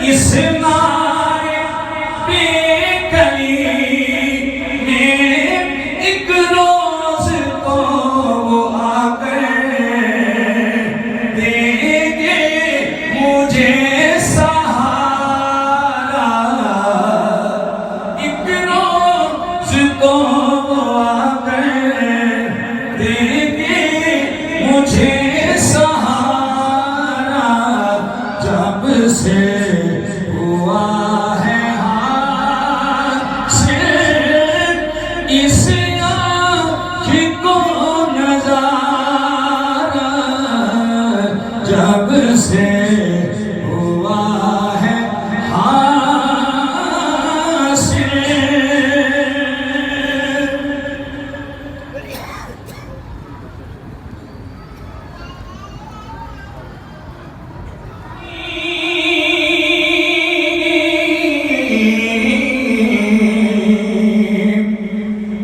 इस नारे बेकली में एक रोज को वो आकर देंगे मुझे सहारा। एक रोज को वो आकर देंगे मुझे सहारा। जब से हुआ है हासिल इस आँख को नज़ारा। जब से हुआ है हासिल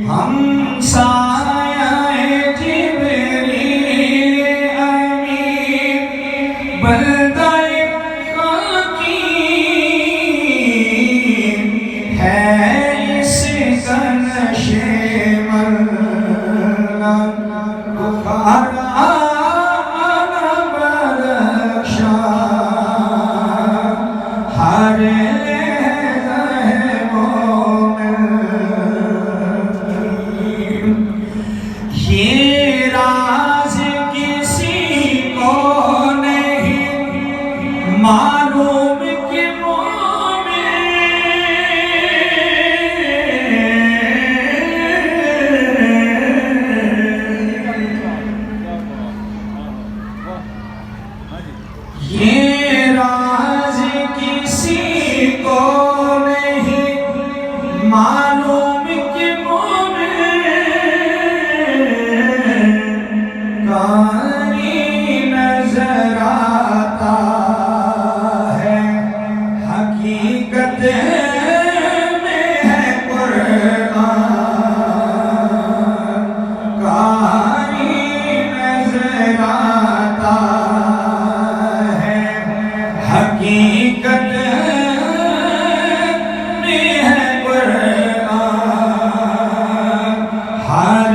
हम साए जिब्रील अमीन बंदाए हकीम है इसका नशेमंदा बुखारा बरक्षा हर ये राज किसी को नहीं मालूम कि ये राज किसी को नहीं मालूम कि कारी नजर आता है हकीकत में है कुरान। कारी नजर आता है हकीकत में है कुरान। हर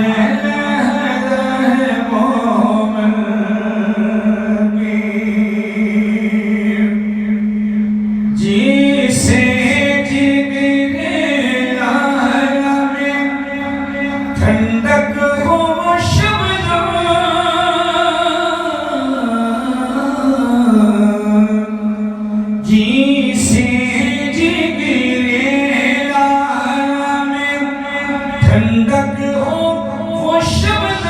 जिसे जिगरे आया में ठंडक हो शब्द। जिसे जिगरे आया में ठंडक हो वो शब्द।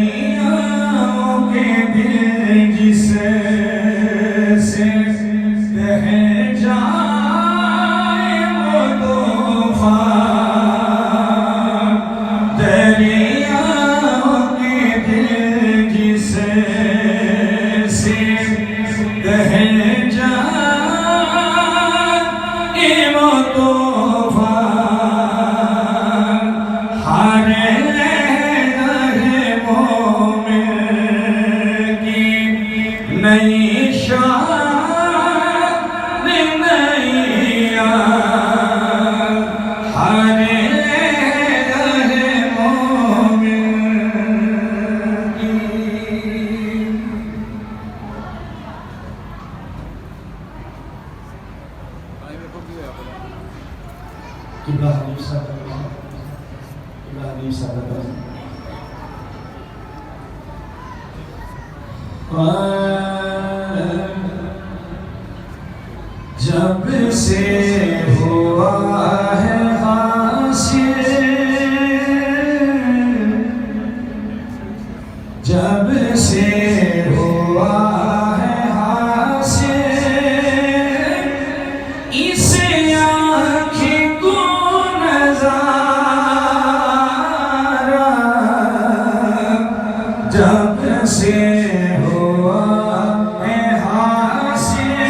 दरियाओं के दिल जिसे से बह जाए वो तूफान। दरियाओं के दिल जिसे से बह जाए वो तूफान। हर लहज़े मोमिन की नई शान नैया। हर लहज़े मोमिन की जब से हुआ है हासिल जब से हुआ है हासिल इस आँख को नज़ारा। जब से हुआ है हासिल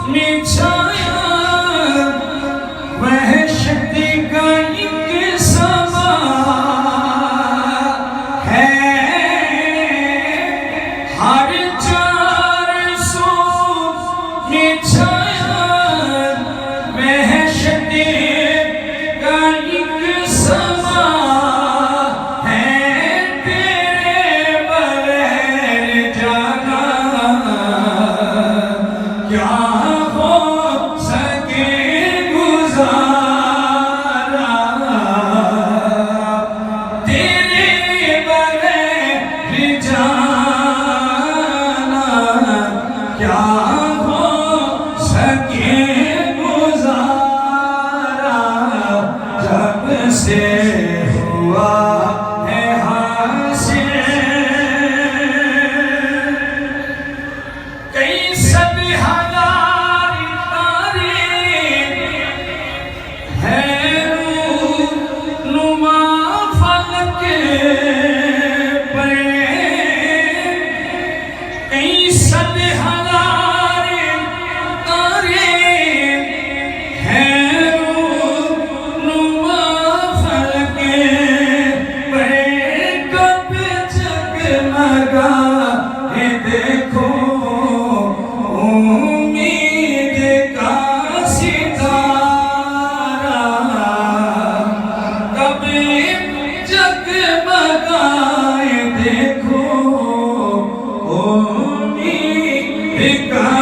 में छाया वहशत का एक समा है। हर चार सौ में छाया वहशत का एक समा है। तेरे बगैर जाना क्या हो सके गुजारा। तेरे बगैर जाना क्या हो सके गुजारा। जब से हुआ है हासिल कई सब हजार तारे हैं नुमा फलक पे। कई सब हजार तारे हैं नुमा फलक पे। कब जगमगा ये देखो उम्मीद का सितारा। कब जगमगाए देखो उम्मीद का